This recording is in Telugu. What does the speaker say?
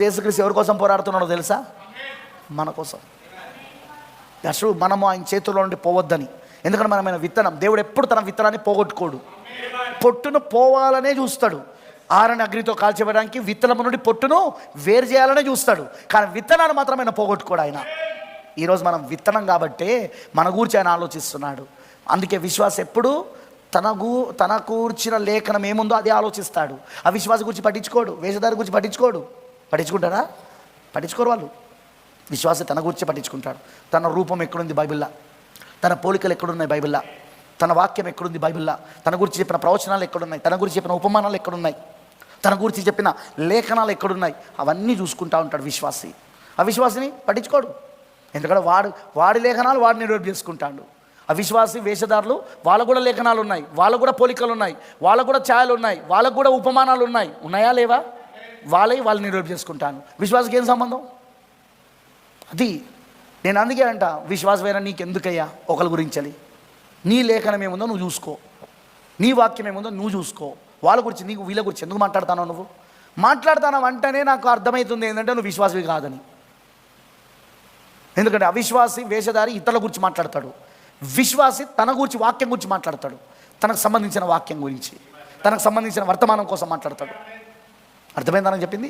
యేసుక్రీస్తు ఎవరి కోసం పోరాడుతున్నాడో తెలుసా? మన కోసం. అసలు మనము ఆయన చేతుల్లో నుండి పోవద్దని. ఎందుకంటే మనమైన విత్తనం, దేవుడు ఎప్పుడు తన విత్తనాన్ని పోగొట్టుకోడు. పొట్టును పోవాలనే చూస్తాడు. ఆరని అగ్నితో కాల్చివేయడానికి విత్తనం నుండి పొట్టును వేరు చేయాలనే చూస్తాడు. కానీ విత్తనాన్ని మాత్రం ఆయన పోగొట్టుకోడు. ఆయన ఈరోజు మనం విత్తనం కాబట్టే మన గురించి ఆయన ఆలోచిస్తున్నాడు. అందుకే విశ్వాస ఎప్పుడు తన కూర్చిన లేఖనం ఏముందో అదే ఆలోచిస్తాడు. అవిశ్వాస గురించి పట్టించుకోడు, వేషధారి గురించి పట్టించుకోడు. పట్టించుకుంటారా? పట్టించుకోరు వాళ్ళు. విశ్వాస తన గురించి పట్టించుకుంటాడు. తన రూపం ఎక్కడుంది బైబిల్లో, తన పోలికలు ఎక్కడున్నాయి బైబిల్లో, తన వాక్యం ఎక్కడుంది బైబిల్లో, తన గురించి చెప్పిన ప్రవచనాలు ఎక్కడున్నాయి, తన గురించి చెప్పిన ఉపమానాలు ఎక్కడున్నాయి, తన గురించి చెప్పిన లేఖనాలు ఎక్కడున్నాయి, అవన్నీ చూసుకుంటూ ఉంటాడు విశ్వాసి. అవిశ్వాసిని పట్టించుకోడు. ఎందుకంటే వాడి లేఖనాలు వాడు నెరవేర్పు చేసుకుంటాడు. అవిశ్వాసి వేషధారులు వాళ్ళకు కూడా లేఖనాలు ఉన్నాయి, వాళ్ళకు కూడా పోలికలు ఉన్నాయి, వాళ్ళకు కూడా ఛాయలు ఉన్నాయి, వాళ్ళకు కూడా ఉపమానాలు ఉన్నాయి. ఉన్నాయా లేవా? వాళ్ళు నెరవేర్పు చేసుకుంటాను. విశ్వాసకి ఏం సంబంధం? అది నేను అందుకే అంట, విశ్వాసమైన నీకెందుకయ్యా ఒకరి గురించాలి? నీ లేఖనం ఏముందో నువ్వు చూసుకో, నీ వాక్యం ఏముందో నువ్వు చూసుకో. వాళ్ళ గురించి నీకు వీళ్ళ గురించి ఎందుకు మాట్లాడుతావు? నువ్వు మాట్లాడుతావు అంటేనే నాకు అర్థమవుతుంది ఏంటంటే నువ్వు విశ్వాసవి కాదని. ఎందుకంటే అవిశ్వాసి వేషధారి ఇతరుల గురించి మాట్లాడతాడు, విశ్వాసి తన గురించి వాక్యం గురించి మాట్లాడతాడు. తనకు సంబంధించిన వాక్యం గురించి, తనకు సంబంధించిన వర్తమానం కోసం మాట్లాడతాడు. అర్థమైందని చెప్పింది.